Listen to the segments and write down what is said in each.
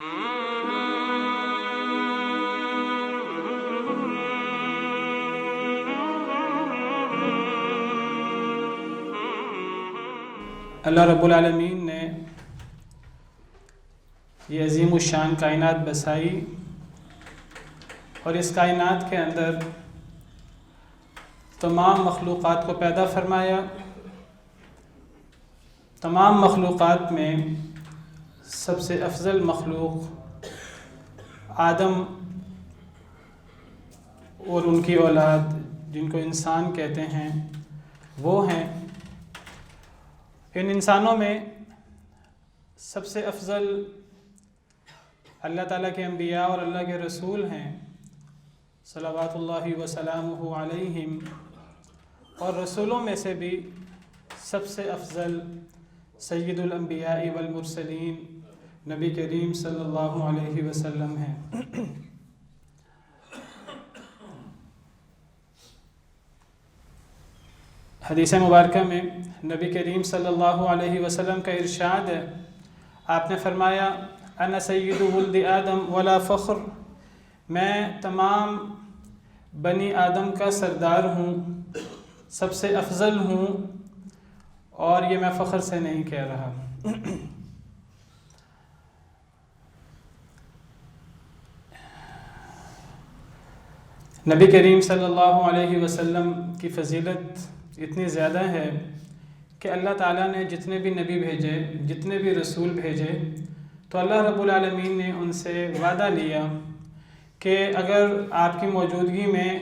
اللہ رب العالمین نے یہ عظیم الشان کائنات بسائی اور اس کائنات کے اندر تمام مخلوقات کو پیدا فرمایا۔ تمام مخلوقات میں سب سے افضل مخلوق آدم اور ان کی اولاد جن کو انسان کہتے ہیں وہ ہیں۔ ان انسانوں میں سب سے افضل اللہ تعالیٰ کے انبیاء اور اللہ کے رسول ہیں صلوات اللہ وسلامہ علیہم، اور رسولوں میں سے بھی سب سے افضل سید الانبیاء والمرسلین نبی کریم صلی اللہ علیہ وسلم ہیں۔ حدیث مبارکہ میں نبی کریم صلی اللہ علیہ وسلم کا ارشاد ہے، آپ نے فرمایا انا سید ولد آدم ولا فخر، میں تمام بنی آدم کا سردار ہوں، سب سے افضل ہوں، اور یہ میں فخر سے نہیں کہہ رہا۔ نبی کریم صلی اللہ علیہ وسلم کی فضیلت اتنی زیادہ ہے کہ اللہ تعالیٰ نے جتنے بھی نبی بھیجے، جتنے بھی رسول بھیجے، تو اللہ رب العالمین نے ان سے وعدہ لیا کہ اگر آپ کی موجودگی میں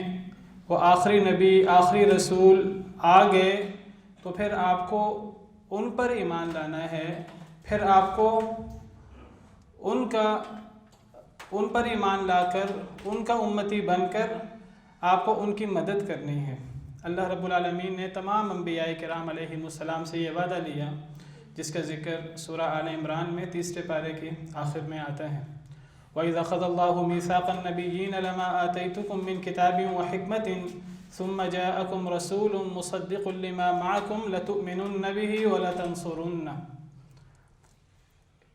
وہ آخری نبی، آخری رسول آ گئے تو پھر آپ کو ان پر ایمان لانا ہے، پھر آپ کو ان پر ایمان لا کر ان کا امتی بن کر آپ کو ان کی مدد کرنی ہے۔ اللہ رب العالمین نے تمام انبیاء کرام علیہم السلام سے یہ وعدہ لیا، جس کا ذکر سورہ آل عمران میں 3 پارے کے آخر میں آتا ہے۔ وَإِذْ أَخَذَ اللَّهُ مِيثَاقَ النَّبِيِّينَ لَمَا آتَيْتُكُم مِّن كِتَابٍ وَحِكْمَةٍ ثُمَّ جَاءَكُمْ رَسُولٌ مُصَدِّقٌ لِّمَا مَعَكُمْ لَتُؤْمِنُنَّ بِهِ وَلَتَنصُرُنَّهُ،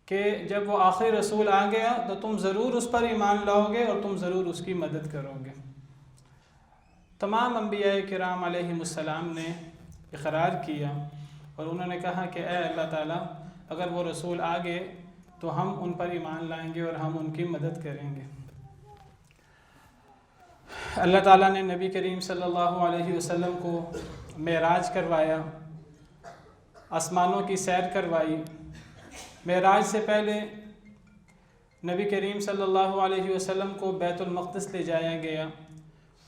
کہ جب وہ آخری رسول آ گیا تو تم ضرور اس پر ایمان لاؤ گے اور تم ضرور اس کی مدد کرو گے۔ تمام انبیاء کرام علیہم السلام نے اقرار کیا اور انہوں نے کہا کہ اے اللہ تعالیٰ، اگر وہ رسول آ گئے تو ہم ان پر ایمان لائیں گے اور ہم ان کی مدد کریں گے۔ اللہ تعالیٰ نے نبی کریم صلی اللہ علیہ وسلم کو معراج کروایا، آسمانوں کی سیر کروائی۔ معراج سے پہلے نبی کریم صلی اللہ علیہ وسلم کو بیت المقدس لے جایا گیا،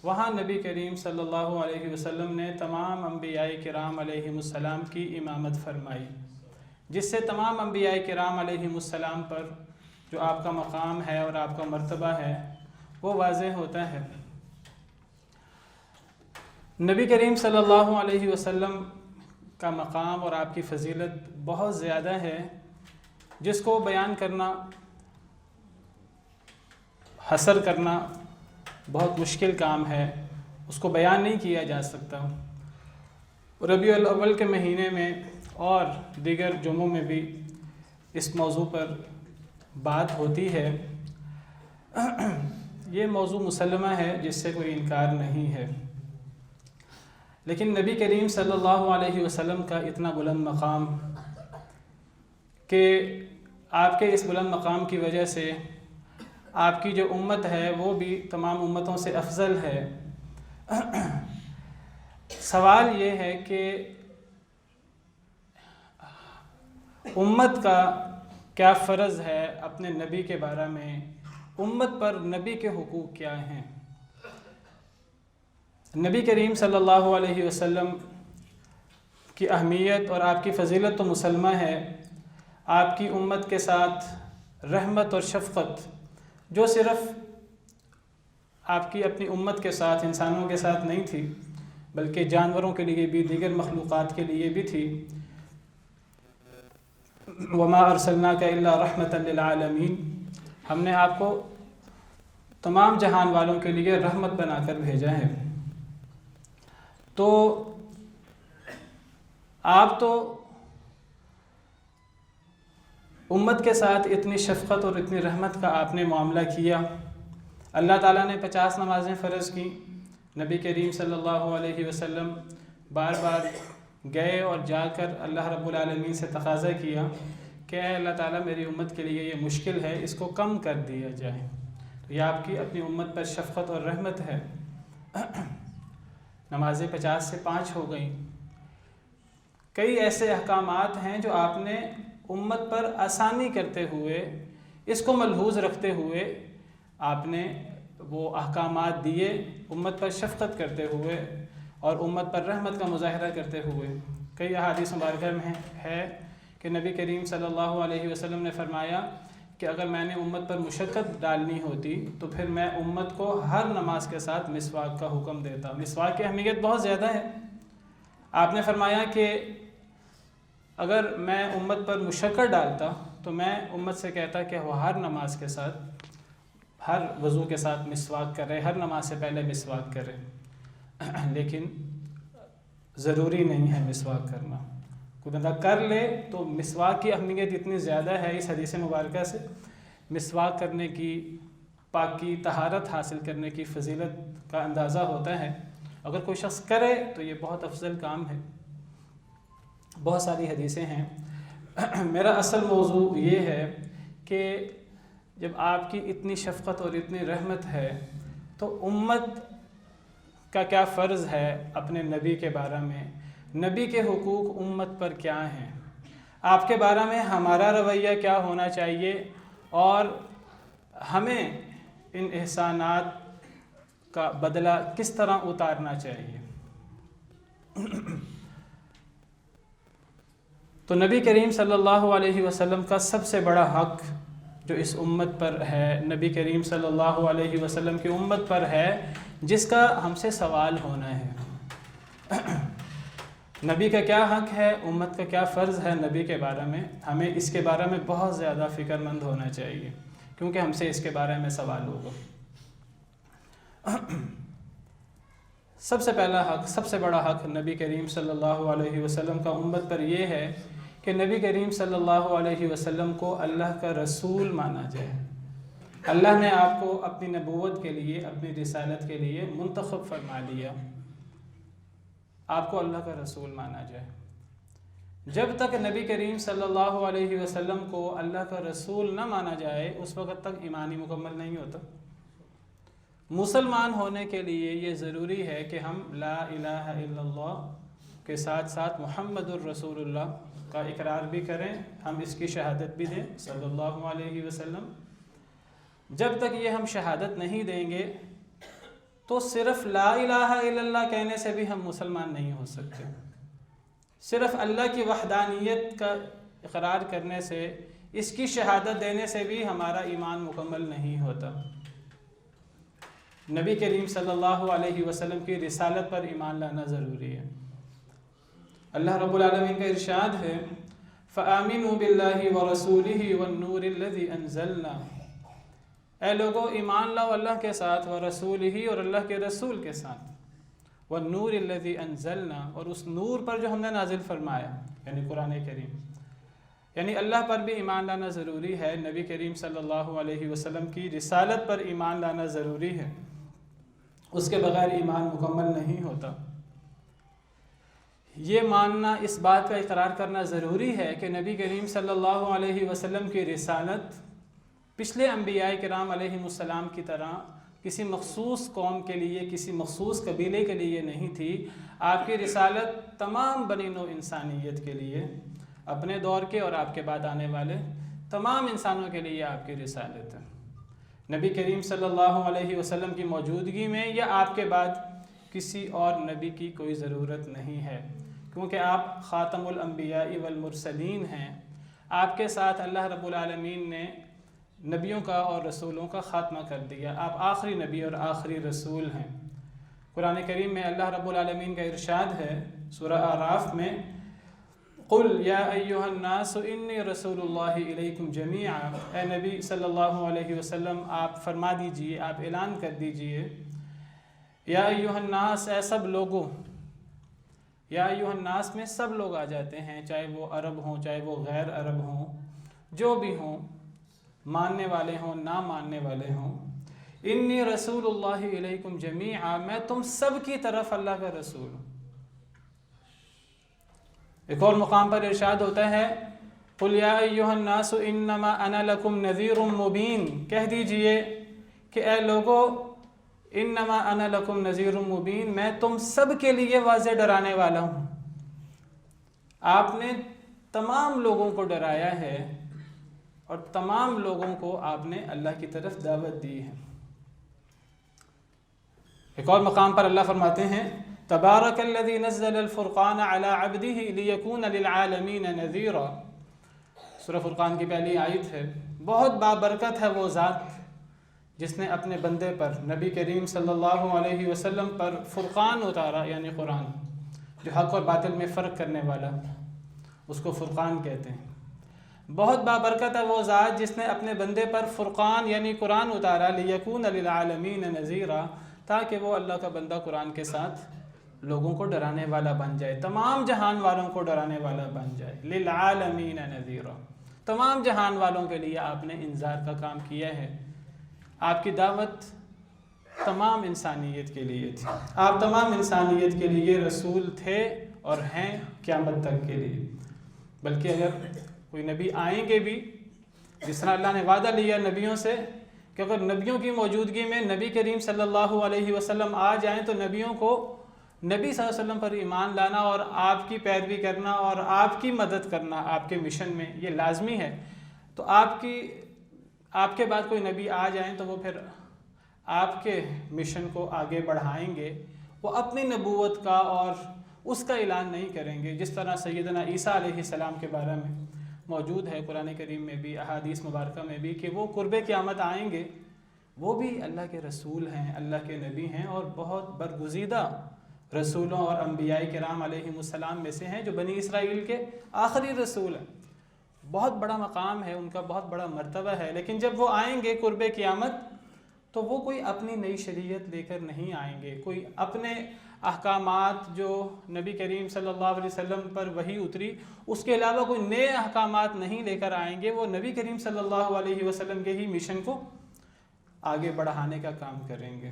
وہاں نبی کریم صلی اللہ علیہ وسلم نے تمام انبیاء کرام علیہم السلام کی امامت فرمائی، جس سے تمام انبیاء کرام علیہم السلام پر جو آپ کا مقام ہے اور آپ کا مرتبہ ہے وہ واضح ہوتا ہے۔ نبی کریم صلی اللہ علیہ وسلم کا مقام اور آپ کی فضیلت بہت زیادہ ہے، جس کو بیان کرنا، حصر کرنا بہت مشکل کام ہے، اس کو بیان نہیں کیا جا سکتا۔ ربیع الاول کے مہینے میں اور دیگر جمعوں میں بھی اس موضوع پر بات ہوتی ہے۔ یہ موضوع مسلمہ ہے جس سے کوئی انکار نہیں ہے، لیکن نبی کریم صلی اللہ علیہ وسلم کا اتنا بلند مقام کہ آپ کے اس بلند مقام کی وجہ سے آپ کی جو امت ہے وہ بھی تمام امتوں سے افضل ہے۔ سوال یہ ہے کہ امت کا کیا فرض ہے اپنے نبی کے بارے میں، امت پر نبی کے حقوق کیا ہیں۔ نبی کریم صلی اللہ علیہ وسلم کی اہمیت اور آپ کی فضیلت تو مسلمہ ہے، آپ کی امت کے ساتھ رحمت اور شفقت جو صرف آپ کی اپنی امت کے ساتھ، انسانوں کے ساتھ نہیں تھی بلکہ جانوروں کے لیے بھی، دیگر مخلوقات کے لیے بھی تھی۔ وَمَا أَرْسَلْنَاكَ إِلَّا رَحْمَةً لِلْعَالَمِينَ، ہم نے آپ کو تمام جہان والوں کے لیے رحمت بنا کر بھیجا ہے۔ تو آپ تو امت کے ساتھ اتنی شفقت اور اتنی رحمت کا آپ نے معاملہ کیا۔ اللہ تعالیٰ نے 50 نمازیں فرض کی، نبی کریم صلی اللہ علیہ وسلم بار بار گئے اور جا کر اللہ رب العالمین سے تقاضا کیا کہ اے اللہ تعالیٰ میری امت کے لیے یہ مشکل ہے، اس کو کم کر دیا جائے۔ تو یہ آپ کی اپنی امت پر شفقت اور رحمت ہے۔ نمازیں 50 سے 5 ہو گئیں۔ کئی ایسے احکامات ہیں جو آپ نے امت پر آسانی کرتے ہوئے، اس کو ملحوظ رکھتے ہوئے آپ نے وہ احکامات دیے، امت پر شفقت کرتے ہوئے اور امت پر رحمت کا مظاہرہ کرتے ہوئے۔ کئی احادیث مبارکہ میں ہے کہ نبی کریم صلی اللہ علیہ وسلم نے فرمایا کہ اگر میں نے امت پر مشقت ڈالنی ہوتی تو پھر میں امت کو ہر نماز کے ساتھ مسواک کا حکم دیتا۔ مسواک کی اہمیت بہت زیادہ ہے۔ آپ نے فرمایا کہ اگر میں امت پر مشقت ڈالتا تو میں امت سے کہتا کہ وہ ہر نماز کے ساتھ، ہر وضو کے ساتھ مسواک کرے، ہر نماز سے پہلے مسواک کرے، لیکن ضروری نہیں ہے مسواک کرنا۔ کوئی بندہ کر لے تو مسواک کی اہمیت اتنی زیادہ ہے اس حدیث مبارکہ سے، مسواک کرنے کی، پاکی طہارت حاصل کرنے کی فضیلت کا اندازہ ہوتا ہے۔ اگر کوئی شخص کرے تو یہ بہت افضل کام ہے۔ بہت ساری حدیثیں ہیں۔ میرا اصل موضوع یہ ہے کہ جب آپ کی اتنی شفقت اور اتنی رحمت ہے تو امت کا کیا فرض ہے اپنے نبی کے بارے میں، نبی کے حقوق امت پر کیا ہیں، آپ کے بارے میں ہمارا رویہ کیا ہونا چاہیے اور ہمیں ان احسانات کا بدلہ کس طرح اتارنا چاہیے۔ تو نبی کریم صلی اللہ علیہ وسلم کا سب سے بڑا حق جو اس امت پر ہے، نبی کریم صلی اللہ علیہ وسلم کی امت پر ہے، جس کا ہم سے سوال ہونا ہے۔ نبی کا کیا حق ہے، امت کا کیا فرض ہے نبی کے بارے میں، ہمیں اس کے بارے میں بہت زیادہ فکر مند ہونا چاہیے، کیونکہ ہم سے اس کے بارے میں سوال ہوگا۔ سب سے پہلا حق، سب سے بڑا حق نبی کریم صلی اللہ علیہ وسلم کا امت پر یہ ہے کہ نبی کریم صلی اللہ علیہ وسلم کو اللہ کا رسول مانا جائے۔ اللہ نے آپ کو اپنی نبوت کے لیے، اپنی رسالت کے لیے منتخب فرما لیا، آپ کو اللہ کا رسول مانا جائے۔ جب تک نبی کریم صلی اللہ علیہ وسلم کو اللہ کا رسول نہ مانا جائے اس وقت تک ایمان ہی مکمل نہیں ہوتا۔ مسلمان ہونے کے لیے یہ ضروری ہے کہ ہم لا الہ الا اللہ کے ساتھ ساتھ محمد الرسول اللہ کا اقرار بھی کریں، ہم اس کی شہادت بھی دیں صلی اللہ علیہ وسلم۔ جب تک یہ ہم شہادت نہیں دیں گے تو صرف لا الہ الا اللہ کہنے سے بھی ہم مسلمان نہیں ہو سکتے۔ صرف اللہ کی وحدانیت کا اقرار کرنے سے، اس کی شہادت دینے سے بھی ہمارا ایمان مکمل نہیں ہوتا۔ نبی کریم صلی اللہ علیہ وسلم کی رسالت پر ایمان لانا ضروری ہے۔ اللہ رب العالمین کا ارشاد ہے فَآمِنُوا بِاللَّهِ وَرَسُولِهِ وَالنُّورِ الَّذِي أَنزَلْنَا، اے لوگو ایمان لاؤ اللہ کے ساتھ، وَرَسُولِهِ اور اللہ کے رسول کے ساتھ، وَالنُّورِ الَّذِي أَنزَلْنَا اور اس نور پر جو ہم نے نازل فرمایا، یعنی قرآن کریم، یعنی اللہ پر بھی ایمان لانا ضروری ہے، نبی کریم صلی اللہ علیہ وسلم کی رسالت پر ایمان لانا ضروری ہے، اس کے بغیر ایمان مکمل نہیں ہوتا۔ یہ ماننا، اس بات کا اقرار کرنا ضروری ہے کہ نبی کریم صلی اللہ علیہ وسلم کی رسالت پچھلے انبیاء کرام علیہ السلام کی طرح کسی مخصوص قوم کے لیے، کسی مخصوص قبیلے کے لیے نہیں تھی۔ آپ کی رسالت تمام بنی نوع انسانیت کے لیے، اپنے دور کے اور آپ کے بعد آنے والے تمام انسانوں کے لیے آپ کی رسالت ہے۔ نبی کریم صلی اللہ علیہ وسلم کی موجودگی میں یا آپ کے بعد کسی اور نبی کی کوئی ضرورت نہیں ہے، کیونکہ آپ خاتم الانبیاء والمرسلین ہیں۔ آپ کے ساتھ اللہ رب العالمین نے نبیوں کا اور رسولوں کا خاتمہ کر دیا، آپ آخری نبی اور آخری رسول ہیں۔ قرآن کریم میں اللہ رب العالمین کا ارشاد ہے سورہ اعراف میں قُلْ يَا أَيُّهَا النَّاسُ إِنِّي رَسُولُ اللَّهِ إِلَيْكُمْ جَمِيعًا، اے نبی صلی اللہ علیہ وسلم آپ فرما دیجئے، آپ اعلان کر دیجئے، یا ایھا الناس، اے سب لوگوں، یا ایھا الناس میں سب لوگ آ جاتے ہیں، چاہے وہ عرب ہوں چاہے وہ غیر عرب ہوں، جو بھی ہوں، ماننے والے ہوں نہ ماننے والے ہوں، انی رسول اللہ علیکم جمیعا، میں تم سب کی طرف اللہ کا رسول ہوں۔ ایک اور مقام پر ارشاد ہوتا ہے قُلْ يَا أَيُّهَا النَّاسُ إِنَّمَا أَنَا لَكُمْ نَذِيرٌ مُبِينٌ، کہہ دیجئے کہ اے لوگو، انما انا لکم نذیر مبین، میں تم سب کے لیے واضح ڈرانے والا ہوں۔ آپ نے تمام لوگوں کو ڈرایا ہے اور تمام لوگوں کو آپ نے اللہ کی طرف دعوت دی ہے۔ ایک اور مقام پر اللہ فرماتے ہیں تبارک الذی نزل الفرقان علی عبدہ لیکون للعالمین نذیرا، سورہ فرقان کی پہلی آیت ہے۔ بہت بابرکت ہے وہ ذات جس نے اپنے بندے پر، نبی کریم صلی اللہ علیہ وسلم پر فرقان اتارا، یعنی قرآن، جو حق اور باطل میں فرق کرنے والا، اس کو فرقان کہتے ہیں۔ بہت بابرکت ہے وہ ذات جس نے اپنے بندے پر فرقان یعنی قرآن اتارا، لیکون للعالمین نذیرا، تاکہ وہ اللہ کا بندہ قرآن کے ساتھ لوگوں کو ڈرانے والا بن جائے، تمام جہان والوں کو ڈرانے والا بن جائے۔ للعالمین نذیرا، تمام جہان والوں کے لیے آپ نے انذار کا کام کیا ہے۔ آپ کی دعوت تمام انسانیت کے لیے تھی، آپ تمام انسانیت کے لیے رسول تھے اور ہیں قیامت تک کے لیے۔ بلکہ اگر کوئی نبی آئیں گے بھی، جس طرح اللہ نے وعدہ لیا نبیوں سے کہ اگر نبیوں کی موجودگی میں نبی کریم صلی اللہ علیہ وسلم آ جائیں تو نبیوں کو نبی صلی اللہ علیہ وسلم پر ایمان لانا اور آپ کی پیروی کرنا اور آپ کی مدد کرنا آپ کے مشن میں یہ لازمی ہے۔ تو آپ کے بعد کوئی نبی آ جائیں تو وہ پھر آپ کے مشن کو آگے بڑھائیں گے، وہ اپنی نبوت کا اور اس کا اعلان نہیں کریں گے، جس طرح سیدنا عیسیٰ علیہ السلام کے بارے میں موجود ہے قرآن کریم میں بھی، احادیث مبارکہ میں بھی، کہ وہ قرب قیامت آئیں گے، وہ بھی اللہ کے رسول ہیں، اللہ کے نبی ہیں اور بہت برگزیدہ رسولوں اور انبیاء کرام علیہم السلام میں سے ہیں، جو بنی اسرائیل کے آخری رسول ہیں۔ بہت بڑا مقام ہے ان کا، بہت بڑا مرتبہ ہے، لیکن جب وہ آئیں گے قرب قیامت تو وہ کوئی اپنی نئی شریعت لے کر نہیں آئیں گے، کوئی اپنے احکامات جو نبی کریم صلی اللہ علیہ وسلم پر وحی اتری اس کے علاوہ کوئی نئے احکامات نہیں لے کر آئیں گے، وہ نبی کریم صلی اللہ علیہ وسلم کے ہی مشن کو آگے بڑھانے کا کام کریں گے۔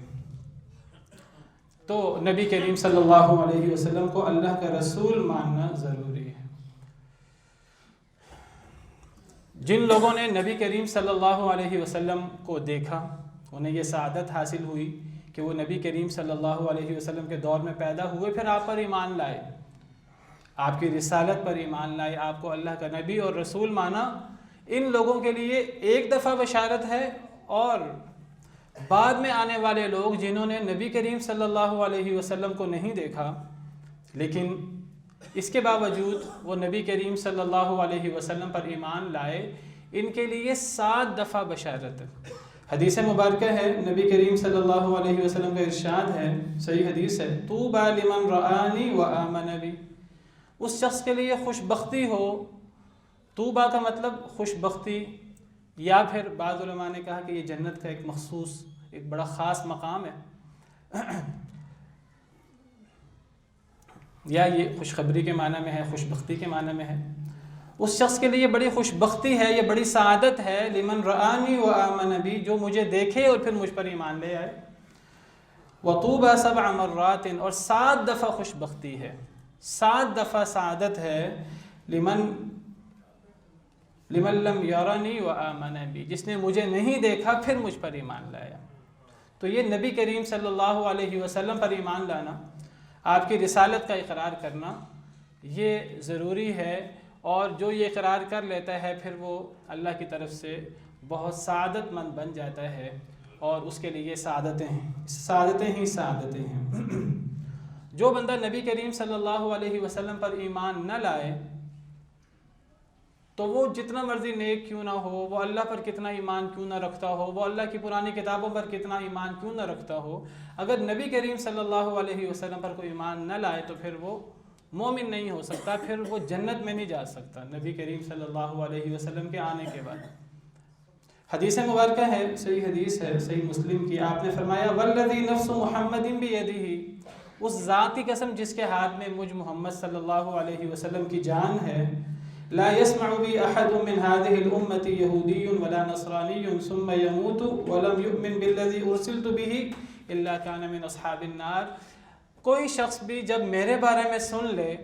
تو نبی کریم صلی اللہ علیہ وسلم کو اللہ کا رسول ماننا ضروری ہے۔ جن لوگوں نے نبی کریم صلی اللہ علیہ وسلم کو دیکھا، انہیں یہ سعادت حاصل ہوئی کہ وہ نبی کریم صلی اللہ علیہ وسلم کے دور میں پیدا ہوئے، پھر آپ پر ایمان لائے، آپ کی رسالت پر ایمان لائے، آپ کو اللہ کا نبی اور رسول مانا، ان لوگوں کے لیے ایک دفعہ بشارت ہے، اور بعد میں آنے والے لوگ جنہوں نے نبی کریم صلی اللہ علیہ وسلم کو نہیں دیکھا لیکن اس کے باوجود وہ نبی کریم صلی اللہ علیہ وسلم پر ایمان لائے، ان کے لیے 7 دفعہ بشارت ہے۔ حدیث مبارکہ ہے، نبی کریم صلی اللہ علیہ وسلم کا ارشاد ہے، صحیح حدیث ہے، طوبی لمن رآنی وآمن بی، اس شخص کے لیے خوش بختی ہو۔ طوبی کا مطلب خوش بختی، یا پھر بعض علماء نے کہا کہ یہ جنت کا ایک مخصوص، ایک بڑا خاص مقام ہے، یا یہ خوشخبری کے معنی میں ہے، خوش بختی کے معنی میں ہے۔ اس شخص کے لیے بڑی خوش بختی ہے، یہ بڑی سعادت ہے، لمن رآنی وآمن بی، جو مجھے دیکھے اور پھر مجھ پر ایمان لے آئے۔ وطوبی 7 مرات، اور 7 دفعہ خوش بختی ہے، 7 دفعہ سعادت ہے، لمن لم یرنی وآمن بی، جس نے مجھے نہیں دیکھا پھر مجھ پر ایمان لایا۔ تو یہ نبی کریم صلی اللہ علیہ وسلم پر ایمان لانا، آپ کی رسالت کا اقرار کرنا، یہ ضروری ہے، اور جو یہ اقرار کر لیتا ہے پھر وہ اللہ کی طرف سے بہت سعادت مند بن جاتا ہے، اور اس کے لیے سعادتیں ہی سعادتیں ہیں۔ جو بندہ نبی کریم صلی اللہ علیہ وسلم پر ایمان نہ لائے تو وہ جتنا مرضی نیک کیوں نہ ہو، وہ اللہ پر کتنا ایمان کیوں نہ رکھتا ہو، وہ اللہ کی پرانی کتابوں پر کتنا ایمان کیوں نہ رکھتا ہو، اگر نبی کریم صلی اللہ علیہ وسلم پر کوئی ایمان نہ لائے تو پھر وہ مومن نہیں ہو سکتا، پھر وہ جنت میں نہیں جا سکتا نبی کریم صلی اللہ علیہ وسلم کے آنے کے بعد۔ حدیث مبارکہ ہے، صحیح حدیث ہے، صحیح مسلم کی، آپ نے فرمایا والذی نفس محمد بیدہ، اس ذات کی قسم جس کے ہاتھ میں مجھ محمد صلی اللہ علیہ وسلم کی جان ہے، لا يسمع بي أحد من هذه الأمة يهودي ولا نصراني ثم يموت ولم يؤمن بالذي أرسلت به إلا كان من أصحاب النار. کوئی شخص بھی جب میرے بارے میں سن لے،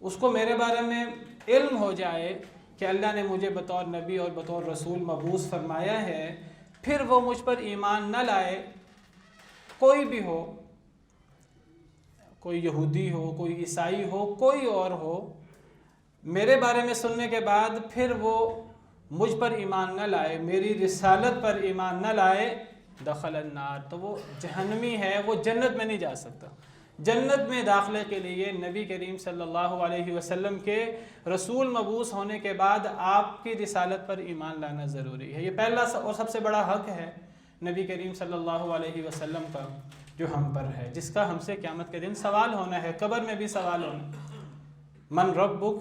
اس کو میرے بارے میں علم ہو جائے کہ اللہ نے مجھے بطور نبی اور بطور رسول مبعوث فرمایا ہے، پھر وہ مجھ پر ایمان نہ لائے، کوئی بھی ہو، کوئی یہودی ہو، کوئی عیسائی ہو، کوئی اور ہو، میرے بارے میں سننے کے بعد پھر وہ مجھ پر ایمان نہ لائے، میری رسالت پر ایمان نہ لائے، دخل النار، تو وہ جہنمی ہے، وہ جنت میں نہیں جا سکتا. جنت میں داخلے کے لیے نبی کریم صلی اللہ علیہ وسلم کے رسول مبعوث ہونے کے بعد آپ کی رسالت پر ایمان لانا ضروری ہے. یہ پہلا اور سب سے بڑا حق ہے نبی کریم صلی اللہ علیہ وسلم کا جو ہم پر ہے، جس کا ہم سے قیامت کے دن سوال ہونا ہے، قبر میں بھی سوال ہونا. من ربک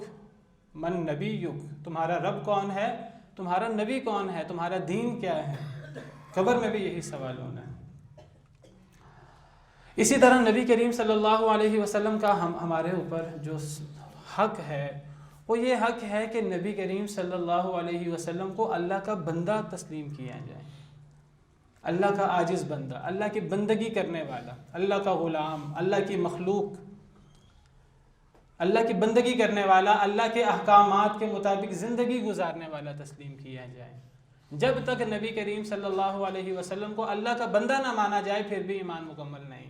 من نبیک، تمہارا رب کون ہے، تمہارا نبی کون ہے، تمہارا دین کیا ہے، قبر میں بھی یہی سوال ہونا ہے. اسی طرح نبی کریم صلی اللہ علیہ وسلم کا ہمارے اوپر جو حق ہے وہ یہ حق ہے کہ نبی کریم صلی اللہ علیہ وسلم کو اللہ کا بندہ تسلیم کیا جائے، اللہ کا عاجز بندہ، اللہ کی بندگی کرنے والا، اللہ کا غلام، اللہ کی مخلوق، اللہ کی بندگی کرنے والا، اللہ کے احکامات کے مطابق زندگی گزارنے والا تسلیم کیا جائے. جب تک نبی کریم صلی اللہ علیہ وسلم کو اللہ کا بندہ نہ مانا جائے پھر بھی ایمان مکمل نہیں.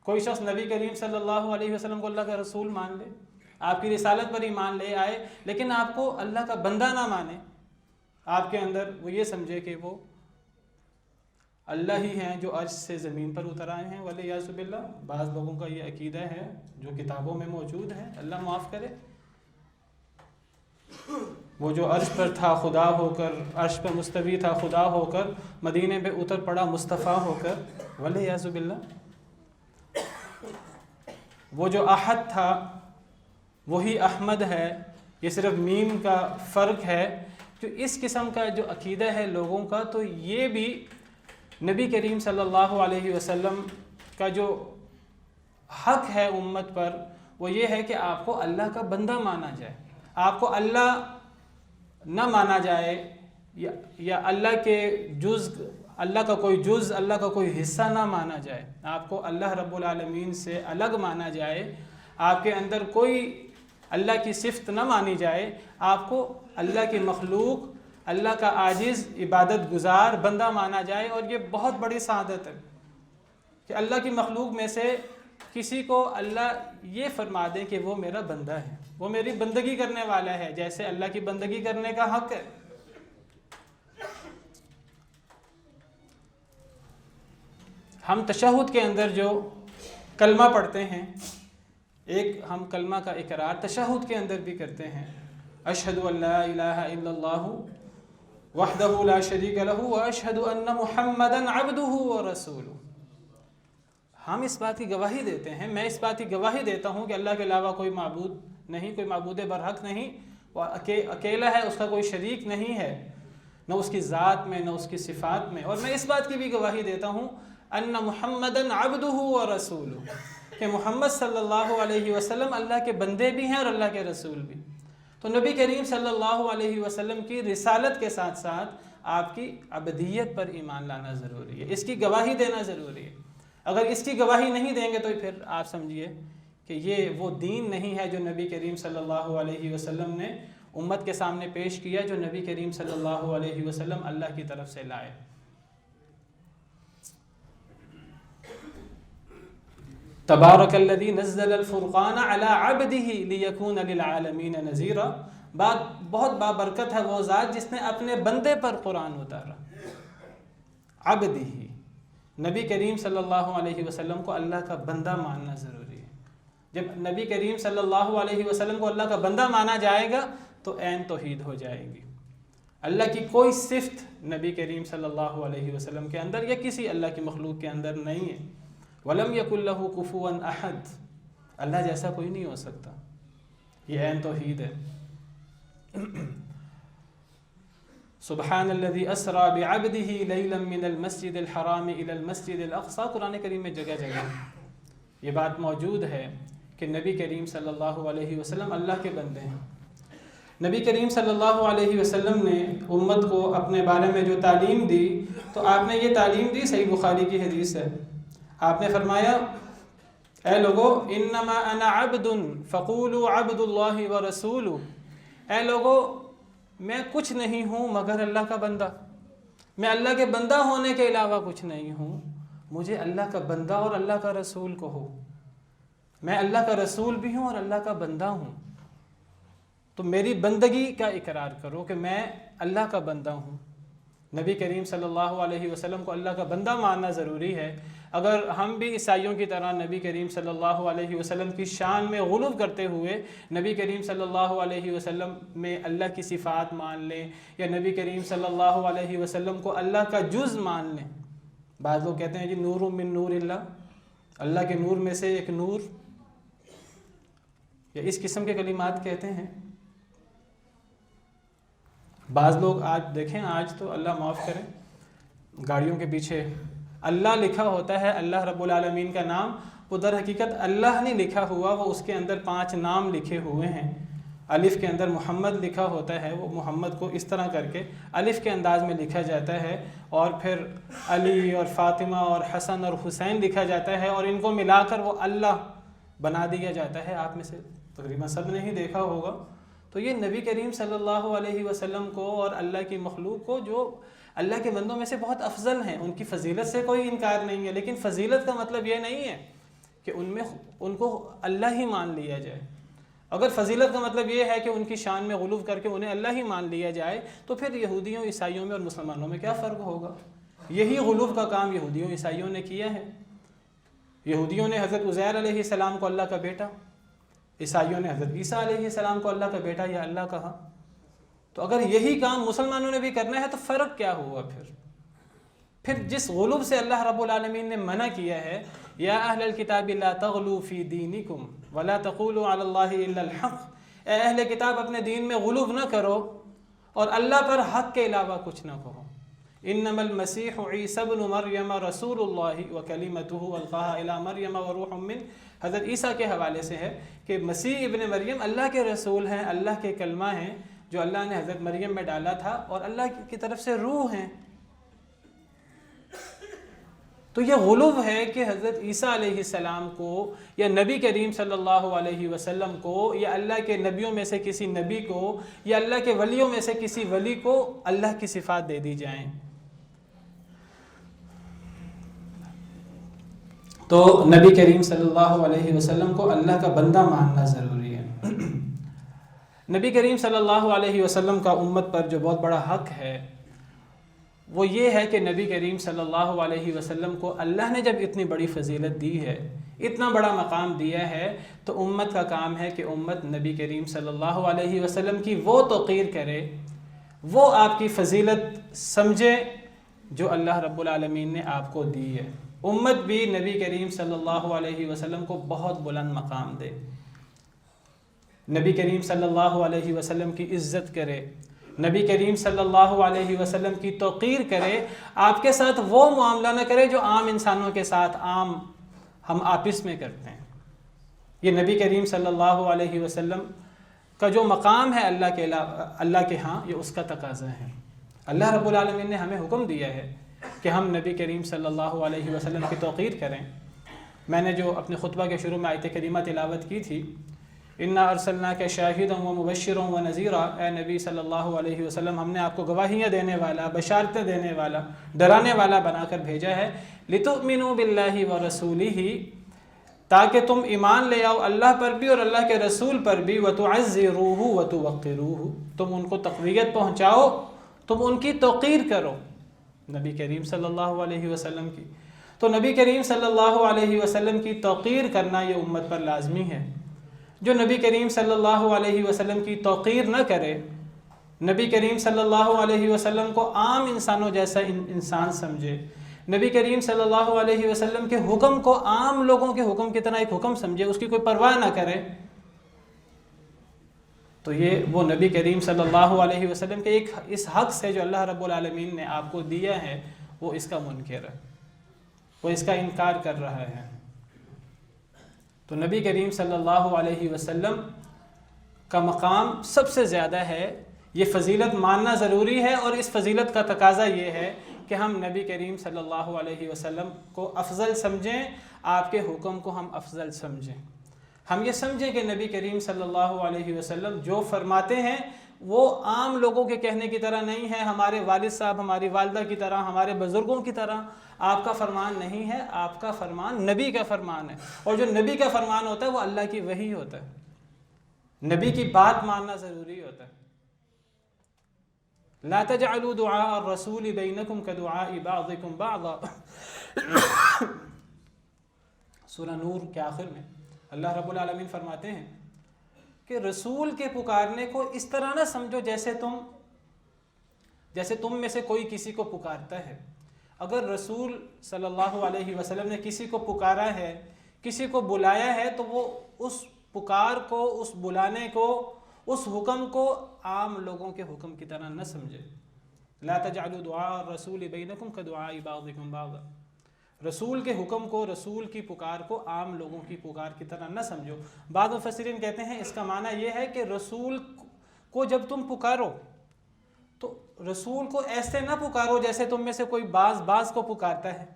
کوئی شخص نبی کریم صلی اللہ علیہ وسلم کو اللہ کا رسول مان لے، آپ کی رسالت پر ایمان لے آئے، لیکن آپ کو اللہ کا بندہ نہ مانے، آپ کے اندر وہ یہ سمجھے کہ وہ اللہ ہی ہیں جو عرش سے زمین پر اتر آئے ہیں، ولیعاذ باللہ. بعض لوگوں کا یہ عقیدہ ہے جو کتابوں میں موجود ہے، اللہ معاف کرے. وہ جو عرش پر تھا خدا ہو کر، عرش پر مستوی تھا خدا ہو کر، مدینے پہ اتر پڑا مصطفیٰ ہو کر، ولیعاذ باللہ. وہ جو احد تھا وہی احمد ہے، یہ صرف میم کا فرق ہے. جو اس قسم کا جو عقیدہ ہے لوگوں کا، تو یہ بھی نبی کریم صلی اللہ علیہ وسلم کا جو حق ہے امت پر وہ یہ ہے کہ آپ کو اللہ کا بندہ مانا جائے، آپ کو اللہ نہ مانا جائے، یا اللہ کے جز، اللہ کا کوئی جز، اللہ کا کوئی حصہ نہ مانا جائے. آپ کو اللہ رب العالمین سے الگ مانا جائے، آپ کے اندر کوئی اللہ کی صفت نہ مانی جائے، آپ کو اللہ کی مخلوق، اللہ کا عاجز عبادت گزار بندہ مانا جائے. اور یہ بہت بڑی سعادت ہے کہ اللہ کی مخلوق میں سے کسی کو اللہ یہ فرما دے کہ وہ میرا بندہ ہے، وہ میری بندگی کرنے والا ہے، جیسے اللہ کی بندگی کرنے کا حق ہے. ہم تشہد کے اندر جو کلمہ پڑھتے ہیں، ایک ہم کلمہ کا اقرار تشہد کے اندر بھی کرتے ہیں، اشہد ان لا الہ الا اللہ وحدہ لا شریک لہ واشہد ان محمدا عبدہ ورسولہ. ہم اس بات کی گواہی دیتے ہیں، میں اس بات کی گواہی دیتا ہوں کہ اللہ کے علاوہ کوئی معبود نہیں، کوئی معبود برحق نہیں، وہ اکیلا ہے، اس کا کوئی شریک نہیں ہے، نہ اس کی ذات میں نہ اس کی صفات میں. اور میں اس بات کی بھی گواہی دیتا ہوں ان محمدً عبدہ ورسولہ، کہ محمد صلی اللہ علیہ وسلم اللہ کے بندے بھی ہیں اور اللہ کے رسول بھی. تو نبی کریم صلی اللہ علیہ وسلم کی رسالت کے ساتھ ساتھ آپ کی عبدیت پر ایمان لانا ضروری ہے، اس کی گواہی دینا ضروری ہے. اگر اس کی گواہی نہیں دیں گے تو پھر آپ سمجھیے کہ یہ وہ دین نہیں ہے جو نبی کریم صلی اللہ علیہ وسلم نے امت کے سامنے پیش کیا، جو نبی کریم صلی اللہ علیہ وسلم اللہ کی طرف سے لائے. تبارک الذی نزل الفرقان علی عبدہ لیکون للعالمین نذیرا. بہت بابرکت ہے وہ ذات جس نے اپنے بندے پر قرآن اتارا. عبدہ، نبی کریم صلی اللہ علیہ وسلم کو اللہ کا بندہ ماننا ضروری ہے. جب نبی کریم صلی اللہ علیہ وسلم کو اللہ کا بندہ مانا جائے گا تو عین توحید ہو جائے گی. اللہ کی کوئی صفت نبی کریم صلی اللہ علیہ وسلم کے اندر یا کسی اللہ کی مخلوق کے اندر نہیں ہے. وَلَمْ يَكُنْ لَهُ كُفُوًا أَحَدٌ، اللہ جیسا کوئی نہیں ہو سکتا. یہ عین توحید ہے. سبحان الذي اسرا بعبده ليلا من المسجد الحرام الى المسجد الاقصى. قرآن کریم میں جگہ جگہ یہ بات موجود ہے کہ نبی کریم صلی اللہ علیہ وسلم اللہ کے بندے ہیں. نبی کریم صلی اللہ علیہ وسلم نے امت کو اپنے بارے میں جو تعلیم دی تو آپ نے یہ تعلیم دی، صحیح بخاری کی حدیث ہے، آپ نے فرمایا اے لوگو انما انا عبد فقولوا عبد اللہ ورسولہ، اے لوگو میں کچھ نہیں ہوں مگر اللہ کا بندہ، میں اللہ کے بندہ ہونے کے علاوہ کچھ نہیں ہوں، مجھے اللہ کا بندہ اور اللہ کا رسول کہو، میں اللہ کا رسول بھی ہوں اور اللہ کا بندہ ہوں، تو میری بندگی کا اقرار کرو کہ میں اللہ کا بندہ ہوں۔ نبی کریم صلی اللہ علیہ وسلم کو اللہ کا بندہ ماننا ضروری ہے۔ اگر ہم بھی عیسائیوں کی طرح نبی کریم صلی اللہ علیہ وسلم کی شان میں غلو کرتے ہوئے نبی کریم صلی اللہ علیہ وسلم میں اللہ کی صفات مان لیں یا نبی کریم صلی اللہ علیہ وسلم کو اللہ کا جز مان لیں، بعض لوگ کہتے ہیں جی نور من نور اللہ کے نور میں سے ایک نور، یا اس قسم کے کلمات کہتے ہیں۔ بعض لوگ آج دیکھیں، آج تو اللہ معاف کرے، گاڑیوں کے پیچھے اللہ لکھا ہوتا ہے، اللہ رب العالمین کا نام، وہ در حقیقت اللہ نہیں لکھا ہوا، وہ اس کے اندر 5 نام لکھے ہوئے ہیں۔ الف کے اندر محمد لکھا ہوتا ہے، وہ محمد کو اس طرح کر کے الف کے انداز میں لکھا جاتا ہے، اور پھر علی اور فاطمہ اور حسن اور حسین لکھا جاتا ہے، اور ان کو ملا کر وہ اللہ بنا دیا جاتا ہے۔ آپ میں سے تقریباً سب نے ہی دیکھا ہوگا۔ تو یہ نبی کریم صلی اللہ علیہ وسلم کو اور اللہ کی مخلوق کو، جو اللہ کے بندوں میں سے بہت افضل ہیں، ان کی فضیلت سے کوئی انکار نہیں ہے، لیکن فضیلت کا مطلب یہ نہیں ہے کہ ان کو اللہ ہی مان لیا جائے۔ اگر فضیلت کا مطلب یہ ہے کہ ان کی شان میں غلو کر کے انہیں اللہ ہی مان لیا جائے تو پھر یہودیوں عیسائیوں میں اور مسلمانوں میں کیا فرق ہوگا؟ یہی غلو کا کام یہودیوں عیسائیوں نے کیا ہے۔ یہودیوں نے حضرت عزیر علیہ السلام کو اللہ کا بیٹا، عیسائیوں نے حضرت عیسیٰ علیہ السلام کو اللہ کا بیٹا یا اللہ کہا۔ تو اگر یہی کام مسلمانوں نے بھی کرنا ہے تو فرق کیا ہوا؟ پھر جس غلو سے اللہ رب العالمین نے منع کیا ہے، یا اہل الکتاب لا تغلوا فی دینکم ولا تقولوا علی اللہ الا الحق، اے اہل کتاب اپنے دین میں غلو نہ کرو اور اللہ پر حق کے علاوہ کچھ نہ کہو۔ انما المسیح عیسی ابن مریم رسول اللہ وکلمتہ القاها الی مریم وروح منہ، حضرت عیسیٰ کے حوالے سے ہے کہ مسیح ابن مریم اللہ کے رسول ہیں، اللہ کے کلمہ ہیں جو اللہ نے حضرت مریم میں ڈالا تھا، اور اللہ کی طرف سے روح ہیں۔ تو یہ غلو ہے کہ حضرت عیسیٰ علیہ السلام کو یا نبی کریم صلی اللہ علیہ وسلم کو یا اللہ کے نبیوں میں سے کسی نبی کو یا اللہ کے ولیوں میں سے کسی ولی کو اللہ کی صفات دے دی جائیں۔ تو نبی کریم صلی اللہ علیہ وسلم کو اللہ کا بندہ ماننا ضروری ہے۔ نبی کریم صلی اللہ علیہ وسلم کا امت پر جو بہت بڑا حق ہے وہ یہ ہے کہ نبی کریم صلی اللہ علیہ وسلم کو اللہ نے جب اتنی بڑی فضیلت دی ہے، اتنا بڑا مقام دیا ہے، تو امت کا کام ہے کہ امت نبی کریم صلی اللہ علیہ وسلم کی وہ توقیر کرے، وہ آپ کی فضیلت سمجھے جو اللہ رب العالمین نے آپ کو دی ہے۔ امت بھی نبی کریم صلی اللہ علیہ وسلم کو بہت بلند مقام دے، نبی کریم صلی اللہ علیہ وسلم کی عزت کرے، نبی کریم صلی اللہ علیہ وسلم کی توقیر کرے، آپ کے ساتھ وہ معاملہ نہ کرے جو عام انسانوں کے ساتھ عام ہم آپس میں کرتے ہیں۔ یہ نبی کریم صلی اللہ علیہ وسلم کا جو مقام ہے اللہ کے ہاں، یہ اس کا تقاضا ہے۔ اللہ رب العالمین نے ہمیں حکم دیا ہے کہ ہم نبی کریم صلی اللہ علیہ وسلم کی توقیر کریں۔ میں نے جو اپنے خطبہ کے شروع میں آیت کریمہ تلاوت کی تھی، اِنَّا أَرْسَلْنَاكَ شَاهِدًا وَمُبَشِّرًا وَنَذِيرًا، اے نبی صلی اللہ علیہ وسلم ہم نے آپ کو گواہیاں دینے والا، بشارتیں دینے والا، ڈرانے والا بنا کر بھیجا ہے، لِتُؤْمِنُوا بِاللَّهِ وَرَسُولِهِ، تاکہ تم ایمان لے آؤ اللہ پر بھی اور اللہ کے رسول پر بھی، وَتُعَزِّرُوهُ وَتُوَقِّرُوهُ، تم ان کو تقویت پہنچاؤ، تم ان کی توقیر کرو، نبی کریم صلی اللہ علیہ وسلم کی۔ تو نبی کریم صلی اللہ علیہ وسلم کی توقیر کرنا یہ امت پر لازمی ہے۔ جو نبی کریم صلی اللہ علیہ وسلم کی توقیر نہ کرے، نبی کریم صلی اللہ علیہ وسلم کو عام انسانوں جیسا انسان سمجھے، نبی کریم صلی اللہ علیہ وسلم کے حکم کو عام لوگوں کے حکم کی طرح ایک حکم سمجھے، اس کی کوئی پرواہ نہ کرے، تو یہ وہ نبی کریم صلی اللہ علیہ وسلم کے اس حق سے جو اللہ رب العالمین نے آپ کو دیا ہے، وہ اس کا منکر ہے، وہ اس کا انکار کر رہا ہے۔ تو نبی کریم صلی اللہ علیہ وسلم کا مقام سب سے زیادہ ہے، یہ فضیلت ماننا ضروری ہے، اور اس فضیلت کا تقاضا یہ ہے کہ ہم نبی کریم صلی اللہ علیہ وسلم کو افضل سمجھیں، آپ کے حکم کو ہم افضل سمجھیں۔ ہم یہ سمجھیں کہ نبی کریم صلی اللہ علیہ وسلم جو فرماتے ہیں وہ عام لوگوں کے کہنے کی طرح نہیں ہے، ہمارے والد صاحب، ہماری والدہ کی طرح، ہمارے بزرگوں کی طرح آپ کا فرمان نہیں ہے۔ آپ کا فرمان نبی کا فرمان ہے، اور جو نبی کا فرمان ہوتا ہے وہ اللہ کی وحی ہوتا ہے، نبی کی بات ماننا ضروری ہوتا ہے۔ لا تجعلوا دعاء الرسول بینکم کدعاء بعضکم بعضا، سورہ نور کے آخر میں اللہ رب العالمین فرماتے ہیں کہ رسول کے پکارنے کو اس طرح نہ سمجھو جیسے تم میں سے کوئی کسی کو پکارتا ہے۔ اگر رسول صلی اللہ علیہ وسلم نے کسی کو پکارا ہے، کسی کو بلایا ہے، تو وہ اس پکار کو، اس بلانے کو، اس حکم کو عام لوگوں کے حکم کی طرح نہ سمجھے۔ لا تجعلوا دعاء الرسول بینکم کدعاء بعضکم بعضا، رسول کے حکم کو، رسول کی پکار کو عام لوگوں کی پکار کی طرح نہ سمجھو۔ بعض مفسرین کہتے ہیں اس کا معنی یہ ہے کہ رسول کو جب تم پکارو تو رسول کو ایسے نہ پکارو جیسے تم میں سے کوئی بعض کو پکارتا ہے۔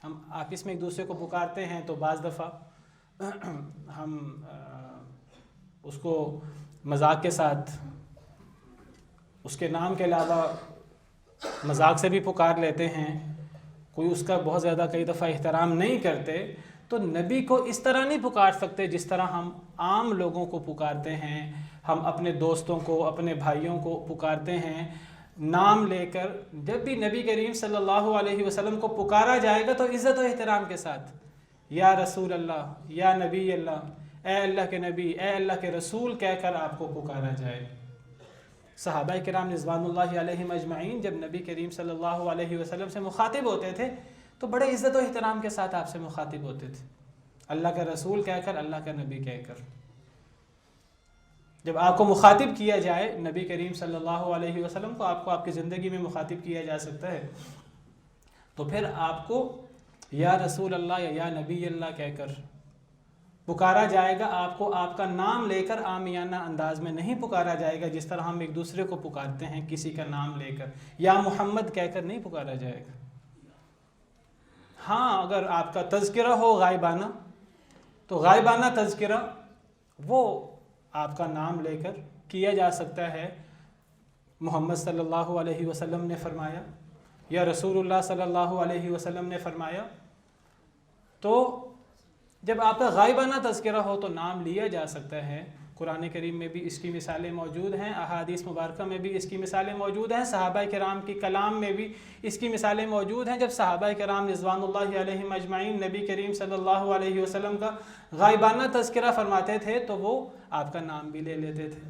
ہم آپس میں ایک دوسرے کو پکارتے ہیں تو بعض دفعہ ہم اس کو مذاق کے ساتھ، اس کے نام کے علاوہ مذاق سے بھی پکار لیتے ہیں، کوئی اس کا بہت زیادہ کئی دفعہ احترام نہیں کرتے، تو نبی کو اس طرح نہیں پکار سکتے جس طرح ہم عام لوگوں کو پکارتے ہیں، ہم اپنے دوستوں کو، اپنے بھائیوں کو پکارتے ہیں نام لے کر۔ جب بھی نبی کریم صلی اللہ علیہ وسلم کو پکارا جائے گا تو عزت و احترام کے ساتھ، یا رسول اللہ، یا نبی اللہ، اے اللہ کے نبی، اے اللہ کے رسول کہہ کر آپ کو پکارا جائے۔ صحابہ کرام رضوان اللہ علیہم اجمعین جب نبی کریم صلی اللہ علیہ وسلم سے مخاطب ہوتے تھے تو بڑے عزت و احترام کے ساتھ آپ سے مخاطب ہوتے تھے، اللہ کا رسول کہہ کر، اللہ کا نبی کہہ کر۔ جب آپ کو مخاطب کیا جائے نبی کریم صلی اللہ علیہ وسلم کو، آپ کو آپ کی زندگی میں مخاطب کیا جا سکتا ہے، تو پھر آپ کو یا رسول اللہ یا نبی اللہ کہہ کر پکارا جائے گا۔ آپ کو آپ کا نام لے کر عامیانہ انداز میں نہیں پکارا جائے گا جس طرح ہم ایک دوسرے کو پکارتے ہیں کسی کا نام لے کر، یا محمد کہہ کر نہیں پکارا جائے گا۔ ہاں، اگر آپ کا تذکرہ ہو غائبانہ تو غائبانہ تذکرہ وہ آپ کا نام لے کر کیا جا سکتا ہے۔ محمد صلی اللہ علیہ وسلم نے فرمایا، یا رسول اللہ صلی اللہ علیہ وسلم نے فرمایا، تو جب آپ کا غائبانہ تذکرہ ہو تو نام لیا جا سکتا ہے۔ قرآن کریم میں بھی اس کی مثالیں موجود ہیں، احادیث مبارکہ میں بھی اس کی مثالیں موجود ہیں، صحابہ کرام کی کلام میں بھی اس کی مثالیں موجود ہیں۔ جب صحابہ کرام رضوان اللہ علیہم اجمعین نبی کریم صلی اللہ علیہ وسلم کا غائبانہ تذکرہ فرماتے تھے تو وہ آپ کا نام بھی لے لیتے تھے۔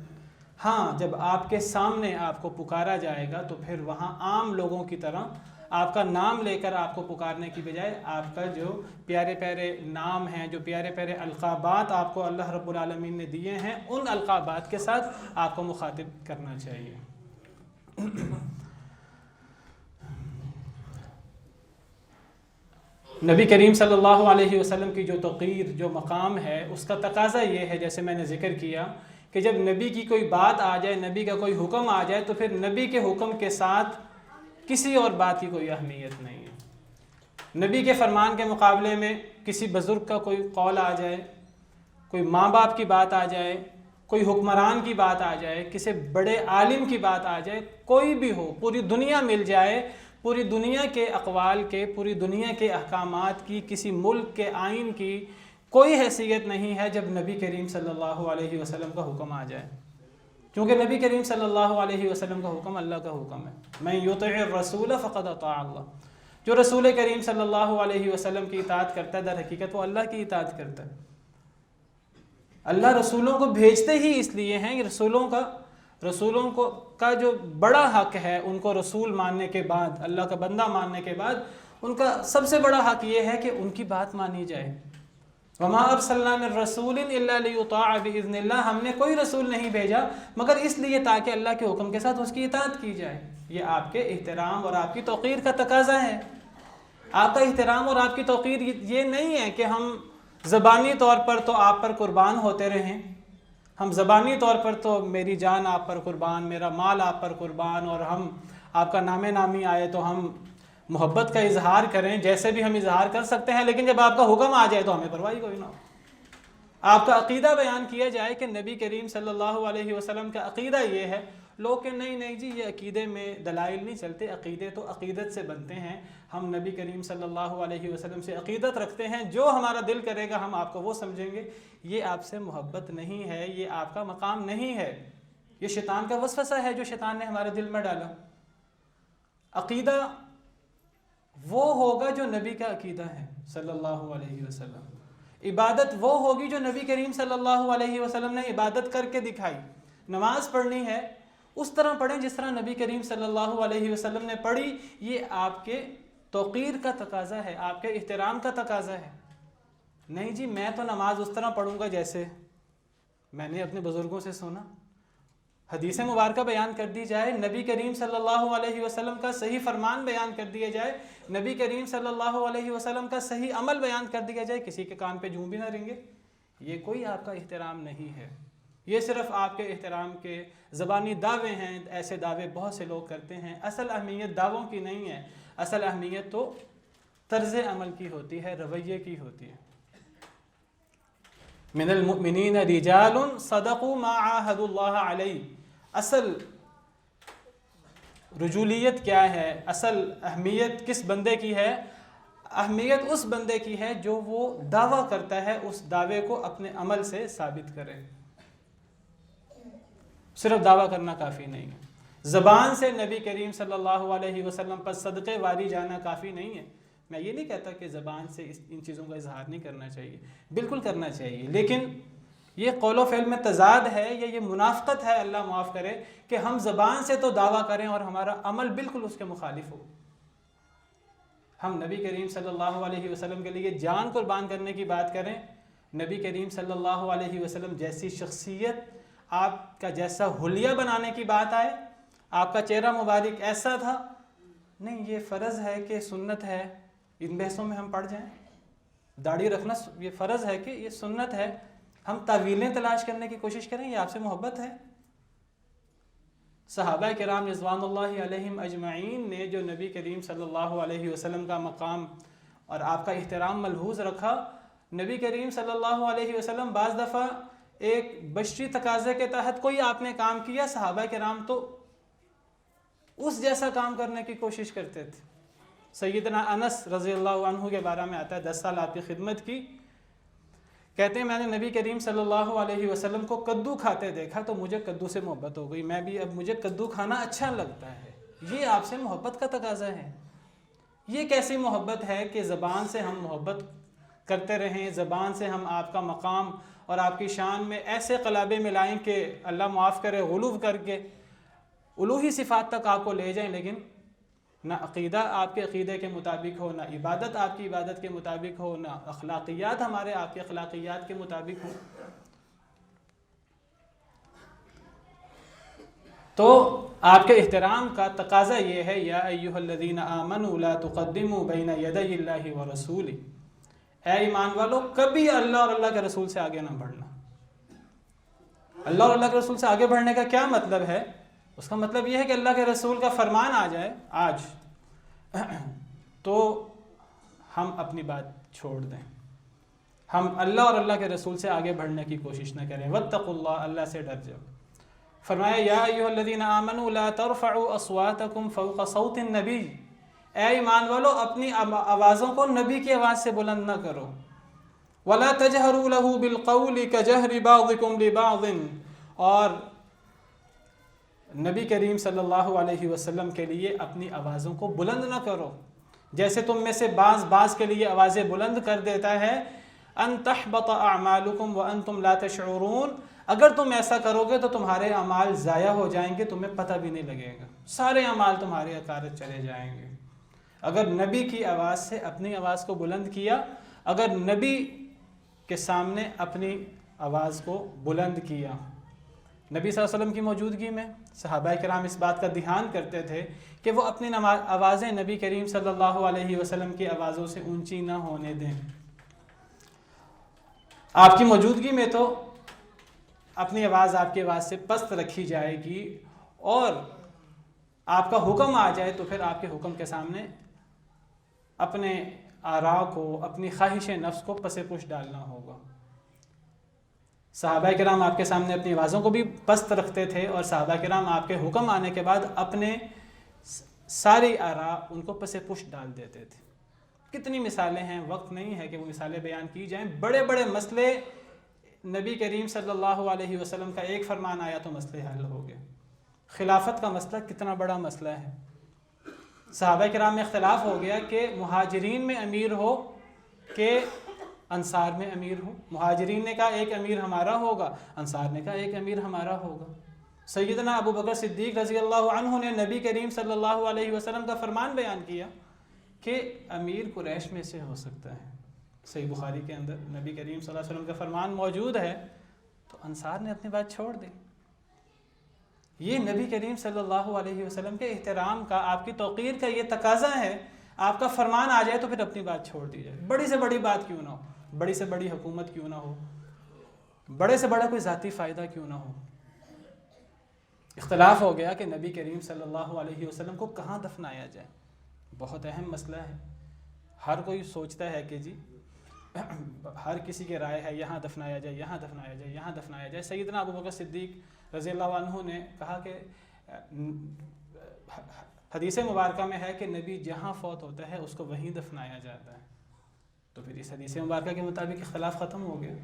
ہاں، جب آپ کے سامنے آپ کو پکارا جائے گا تو پھر وہاں عام لوگوں کی طرح آپ کا نام لے کر آپ کو پکارنے کی بجائے آپ کا جو پیارے پیارے نام ہیں، جو پیارے پیارے القابات آپ کو اللہ رب العالمین نے دیے ہیں، ان القابات کے ساتھ آپ کو مخاطب کرنا چاہیے۔ نبی کریم صلی اللہ علیہ وسلم کی جو توقیر، جو مقام ہے، اس کا تقاضا یہ ہے، جیسے میں نے ذکر کیا، کہ جب نبی کی کوئی بات آ جائے، نبی کا کوئی حکم آ جائے، تو پھر نبی کے حکم کے ساتھ کسی اور بات کی کوئی اہمیت نہیں ہے۔ نبی کے فرمان کے مقابلے میں کسی بزرگ کا کوئی قول آ جائے، کوئی ماں باپ کی بات آ جائے، کوئی حکمران کی بات آ جائے، کسی بڑے عالم کی بات آ جائے، کوئی بھی ہو، پوری دنیا مل جائے، پوری دنیا کے اقوال کے، پوری دنیا کے احکامات کی، کسی ملک کے آئین کی کوئی حیثیت نہیں ہے جب نبی کریم صلی اللہ علیہ وسلم کا حکم آ جائے، کیونکہ نبی کریم صلی اللہ علیہ وسلم کا حکم اللہ کا حکم ہے۔ من یطع الرسول فقد اطاع اللہ، جو رسول کریم صلی اللہ علیہ وسلم کی اطاعت کرتا ہے در حقیقت وہ اللہ کی اطاعت کرتا ہے۔ اللہ رسولوں کو بھیجتے ہی اس لیے ہیں، رسولوں کا جو بڑا حق ہے ان کو رسول ماننے کے بعد، اللہ کا بندہ ماننے کے بعد، ان کا سب سے بڑا حق یہ ہے کہ ان کی بات مانی جائے۔ وما ارسلنا من رسول الا ليطاع باذن اللہ، ہم نے کوئی رسول نہیں بھیجا مگر اس لیے تاکہ اللہ کے حکم کے ساتھ اس کی اطاعت کی جائے۔ یہ آپ کے احترام اور آپ کی توقیر کا تقاضا ہے۔ آپ کا احترام اور آپ کی توقیر یہ نہیں ہے کہ ہم زبانی طور پر تو آپ پر قربان ہوتے رہیں، ہم زبانی طور پر تو میری جان آپ پر قربان، میرا مال آپ پر قربان، اور ہم آپ کا نام نامی آئے تو ہم محبت کا اظہار کریں جیسے بھی ہم اظہار کر سکتے ہیں، لیکن جب آپ کا حکم آ جائے تو ہمیں پرواہ کوئی نہ ہو۔ آپ کا عقیدہ بیان کیا جائے کہ نبی کریم صلی اللہ علیہ وسلم کا عقیدہ یہ ہے، لوگ کہ نہیں جی یہ عقیدے میں دلائل نہیں چلتے، عقیدے تو عقیدت سے بنتے ہیں، ہم نبی کریم صلی اللہ علیہ وسلم سے عقیدت رکھتے ہیں، جو ہمارا دل کرے گا ہم آپ کو وہ سمجھیں گے۔ یہ آپ سے محبت نہیں ہے، یہ آپ کا مقام نہیں ہے، یہ شیطان کا وسوسہ ہے جو شیطان نے ہمارے دل میں ڈالا۔ عقیدہ وہ ہوگا جو نبی کا عقیدہ ہے صلی اللہ علیہ وسلم، عبادت وہ ہوگی جو نبی کریم صلی اللہ علیہ وسلم نے عبادت کر کے دکھائی۔ نماز پڑھنی ہے اس طرح پڑھیں جس طرح نبی کریم صلی اللہ علیہ وسلم نے پڑھی، یہ آپ کے توقیر کا تقاضا ہے، آپ کے احترام کا تقاضا ہے۔ نہیں جی میں تو نماز اس طرح پڑھوں گا جیسے میں نے اپنے بزرگوں سے سنا، حدیث مبارکہ بیان کر دی جائے، نبی کریم صلی اللہ علیہ وسلم کا صحیح فرمان بیان کر دیا جائے، نبی کریم صلی اللہ علیہ وسلم کا صحیح عمل بیان کر دیا جائے، کسی کے کان پہ جوں بھی نہ رنگے، یہ کوئی آپ کا احترام نہیں ہے، یہ صرف آپ کے احترام کے زبانی دعوے ہیں۔ ایسے دعوے بہت سے لوگ کرتے ہیں، اصل اہمیت دعووں کی نہیں ہے، اصل اہمیت تو طرز عمل کی ہوتی ہے، رویے کی ہوتی ہے۔ من المؤمنین رجال صدقوا ما عاہدوا اللہ علیہ، اصل رجولیت کیا ہے، اصل اہمیت کس بندے کی ہے؟ اہمیت اس بندے کی ہے جو وہ دعویٰ کرتا ہے، اس دعوے کو اپنے عمل سے ثابت کرے۔ صرف دعویٰ کرنا کافی نہیں ہے، زبان سے نبی کریم صلی اللہ علیہ وسلم پر صدقے واری جانا کافی نہیں ہے۔ میں یہ نہیں کہتا کہ زبان سے ان چیزوں کا اظہار نہیں کرنا چاہیے، بالکل کرنا چاہیے، لیکن یہ قول و فعل میں تضاد ہے، یہ منافقت ہے، اللہ معاف کرے، کہ ہم زبان سے تو دعویٰ کریں اور ہمارا عمل بالکل اس کے مخالف ہو۔ ہم نبی کریم صلی اللہ علیہ وسلم کے لیے جان قربان کرنے کی بات کریں، نبی کریم صلی اللہ علیہ وسلم جیسی شخصیت، آپ کا جیسا حلیہ بنانے کی بات آئے، آپ کا چہرہ مبارک ایسا تھا، نہیں یہ فرض ہے کہ سنت ہے، ان بحثوں میں ہم پڑ جائیں، داڑھی رکھنا یہ فرض ہے کہ یہ سنت ہے، ہم تعویلیں تلاش کرنے کی کوشش کریں، یہ آپ سے محبت ہے؟ صحابہ کرام رضوان اللہ علیہم اجمعین نے جو نبی کریم صلی اللہ علیہ وسلم کا مقام اور آپ کا احترام ملحوظ رکھا، نبی کریم صلی اللہ علیہ وسلم بعض دفعہ ایک بشری تقاضے کے تحت کوئی آپ نے کام کیا، صحابہ کرام تو اس جیسا کام کرنے کی کوشش کرتے تھے۔ سیدنا انس رضی اللہ عنہ کے بارے میں آتا ہے، 10 سال آپ کی خدمت کی، کہتے ہیں میں نے نبی کریم صلی اللہ علیہ وسلم کو کدو کھاتے دیکھا تو مجھے کدو سے محبت ہو گئی، میں بھی اب مجھے کدو کھانا اچھا لگتا ہے۔ یہ آپ سے محبت کا تقاضا ہے؟ یہ کیسی محبت ہے کہ زبان سے ہم محبت کرتے رہیں، زبان سے ہم آپ کا مقام اور آپ کی شان میں ایسے قلابے ملائیں کہ اللہ معاف کرے غلو کر کے الوہی صفات تک آپ کو لے جائیں، لیکن نہ عقیدہ آپ کے عقیدے کے مطابق ہو، نہ عبادت آپ کی عبادت کے مطابق ہو، نہ اخلاقیات ہمارے آپ کے اخلاقیات کے مطابق ہو۔ تو آپ کے احترام کا تقاضا یہ ہے، یا ایھا الذین آمنوا لا تقدموا بین یدی اللہ ورسولہ، اے ایمان والو کبھی اللہ اور اللہ کے رسول سے آگے نہ بڑھنا۔ اللہ اور اللہ کے رسول سے آگے بڑھنے کا کیا مطلب ہے؟ اس کا مطلب یہ ہے کہ اللہ کے رسول کا فرمان آ جائے آج تو ہم اپنی بات چھوڑ دیں، ہم اللہ اور اللہ کے رسول سے آگے بڑھنے کی کوشش نہ کریں۔ واتقوا اللہ، اللہ سے ڈر جاؤ۔ فرمایا یا ایھا الذین آمنوا لا ترفعوا اصواتکم فوق صوت النبی، اے ایمان والو اپنی آوازوں کو نبی کی آواز سے بلند نہ کرو۔ ولا تجہروا لہ بالقول کجہر بعضکم لبعض، اور نبی کریم صلی اللہ علیہ وسلم کے لیے اپنی آوازوں کو بلند نہ کرو جیسے تم میں سے بعض کے لیے آوازیں بلند کر دیتا ہے۔ ان تحبط اعمالکم وانتم لا تشعرون، اگر تم ایسا کرو گے تو تمہارے اعمال ضائع ہو جائیں گے، تمہیں پتہ بھی نہیں لگے گا، سارے اعمال تمہارے اکارت چلے جائیں گے۔ اگر نبی کی آواز سے اپنی آواز کو بلند کیا، اگر نبی کے سامنے اپنی آواز کو بلند کیا، نبی صلی اللہ علیہ وسلم کی موجودگی میں صحابہ کرام اس بات کا دھیان کرتے تھے کہ وہ اپنی آوازیں نبی کریم صلی اللہ علیہ وسلم کی آوازوں سے اونچی نہ ہونے دیں۔ آپ کی موجودگی میں تو اپنی آواز آپ کی آواز سے پست رکھی جائے گی اور آپ کا حکم آ جائے تو پھر آپ کے حکم کے سامنے اپنے آراء کو، اپنی خواہش نفس کو پس پش ڈالنا ہوگا۔ صحابہ کرام آپ کے سامنے اپنی آوازوں کو بھی پست رکھتے تھے اور صحابہ کرام آپ کے حکم آنے کے بعد اپنے ساری آراء ان کو پس پش ڈال دیتے تھے۔ کتنی مثالیں ہیں، وقت نہیں ہے کہ وہ مثالیں بیان کی جائیں۔ بڑے بڑے مسئلے، نبی کریم صلی اللہ علیہ وسلم کا ایک فرمان آیا تو مسئلے حل ہو گئے۔ خلافت کا مسئلہ کتنا بڑا مسئلہ ہے، صحابہ کرام میں اختلاف ہو گیا کہ مہاجرین میں امیر ہو کہ انصار میں امیر ہو۔ مہاجرین نے کہا ایک امیر ہمارا ہوگا، انصار نے کہا ایک امیر ہمارا ہوگا۔ سیدنا ابو بکر صدیق رضی اللہ عنہ نے نبی کریم صلی اللہ علیہ وسلم کا فرمان بیان کیا کہ امیر قریش میں سے ہو سکتا ہے۔ صحیح بخاری کے اندر نبی کریم صلی اللہ علیہ وسلم کا فرمان موجود ہے، تو انصار نے اپنی بات چھوڑ دی۔ یہ نبی کریم صلی اللہ علیہ وسلم کے احترام کا، آپ کی توقیر کا یہ تقاضا ہے۔ آپ کا فرمان آ جائے تو پھر اپنی بات چھوڑ دی جائے، بڑی سے بڑی بات کیوں نہ ہو، بڑی سے بڑی حکومت کیوں نہ ہو، بڑے سے بڑا کوئی ذاتی فائدہ کیوں نہ ہو۔ اختلاف ہو گیا کہ نبی کریم صلی اللہ علیہ وسلم کو کہاں دفنایا جائے۔ بہت اہم مسئلہ ہے، ہر کوئی سوچتا ہے کہ جی ہر کسی کی رائے ہے یہاں دفنایا جائے، یہاں دفنایا جائے، یہاں دفنایا جائے۔ سیدنا ابو بکر صدیق رضی اللہ عنہ نے کہا کہ حدیث مبارکہ میں ہے کہ نبی جہاں فوت ہوتا ہے اس کو وہیں دفنایا جاتا ہے، تو پھر اس حدیث مبارکہ کے مطابق اختلاف ختم ہو گیا۔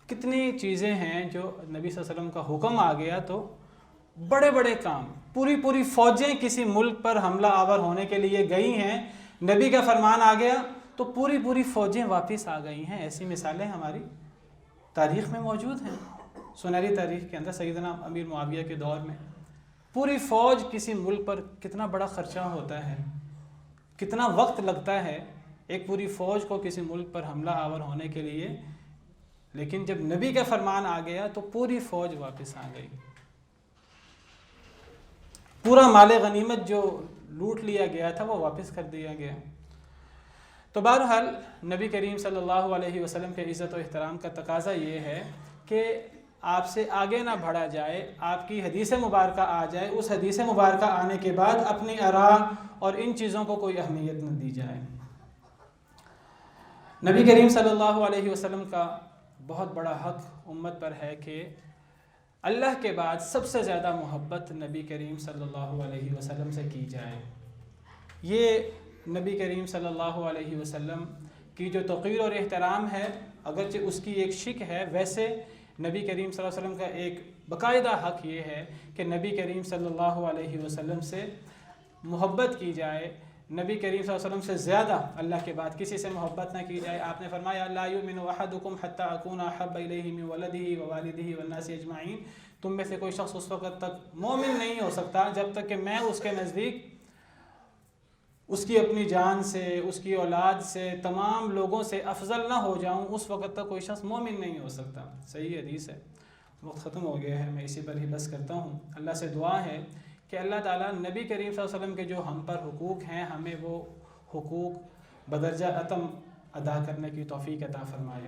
کتنی چیزیں ہیں جو نبی صلی اللہ علیہ وسلم کا حکم آ گیا تو بڑے بڑے کام، پوری فوجیں کسی ملک پر حملہ آور ہونے کے لیے گئی ہیں، نبی کا فرمان آ گیا تو پوری فوجیں واپس آ گئی ہیں۔ ایسی مثالیں ہماری تاریخ میں موجود ہیں، سنہری تاریخ کے اندر۔ سیدنا امیر معاویہ کے دور میں پوری فوج کسی ملک پر، کتنا بڑا خرچہ ہوتا ہے، کتنا وقت لگتا ہے ایک پوری فوج کو کسی ملک پر حملہ آور ہونے کے لیے، لیکن جب نبی کا فرمان آ گیا تو پوری فوج واپس آ گئی۔ پورا مال غنیمت جو لوٹ لیا گیا تھا وہ واپس کر دیا گیا۔ تو بہرحال نبی کریم صلی اللہ علیہ وسلم کے عزت و احترام کا تقاضا یہ ہے کہ آپ سے آگے نہ بڑھا جائے، آپ کی حدیث مبارکہ آ جائے، اس حدیث مبارکہ آنے کے بعد اپنی آراء اور ان چیزوں کو کوئی اہمیت نہ دی جائے۔ نبی کریم صلی اللہ علیہ وسلم کا بہت بڑا حق امت پر ہے کہ اللہ کے بعد سب سے زیادہ محبت نبی کریم صلی اللہ علیہ وسلم سے کی جائے۔ یہ نبی کریم صلی اللہ علیہ وسلم کی جو توقیر اور احترام ہے، اگرچہ اس کی ایک شک ہے، ویسے نبی کریم صلی اللہ علیہ وسلم کا ایک باقاعدہ حق یہ ہے کہ نبی کریم صلی اللہ علیہ وسلم سے محبت کی جائے۔ نبی کریم صلی اللہ علیہ وسلم سے زیادہ اللہ کے بعد کسی سے محبت نہ کی جائے۔ آپ نے فرمایا لا یؤمن احدکم حتی اکون احب الیہ من ولدہ ووالدہ والناس اجمعین، تم میں سے کوئی شخص اس وقت تک مومن نہیں ہو سکتا جب تک کہ میں اس کے نزدیک اس کی اپنی جان سے، اس کی اولاد سے، تمام لوگوں سے افضل نہ ہو جاؤں، اس وقت تک کوئی شخص مومن نہیں ہو سکتا۔ صحیح حدیث ہے۔ وقت ختم ہو گیا ہے، میں اسی پر ہی بس کرتا ہوں۔ اللہ سے دعا ہے کہ اللہ تعالیٰ نبی کریم صلی اللہ علیہ وسلم کے جو ہم پر حقوق ہیں، ہمیں وہ حقوق بدرجہ اتم ادا کرنے کی توفیق عطا فرمائے۔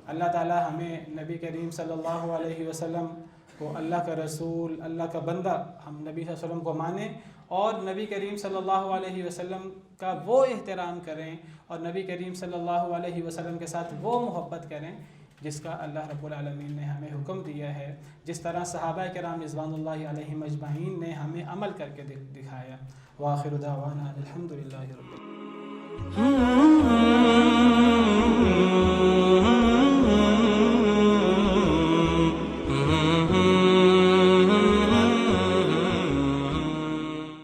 اللہ تعالیٰ ہمیں نبی کریم صلی اللہ علیہ وسلم کو اللہ کا رسول، اللہ کا بندہ، ہم نبی صلی اللہ علیہ وسلم کو مانیں اور نبی کریم صلی اللہ علیہ وسلم کا وہ احترام کریں اور نبی کریم صلی اللہ علیہ وسلم کے ساتھ وہ محبت کریں جس کا اللہ رب العالمین نے ہمیں حکم دیا ہے، جس طرح صحابہ کرام رضوان اللہ علیہم اجمعین نے ہمیں عمل کر کے دکھایا۔ وآخر دعوانا الحمدللہ رب العالمین۔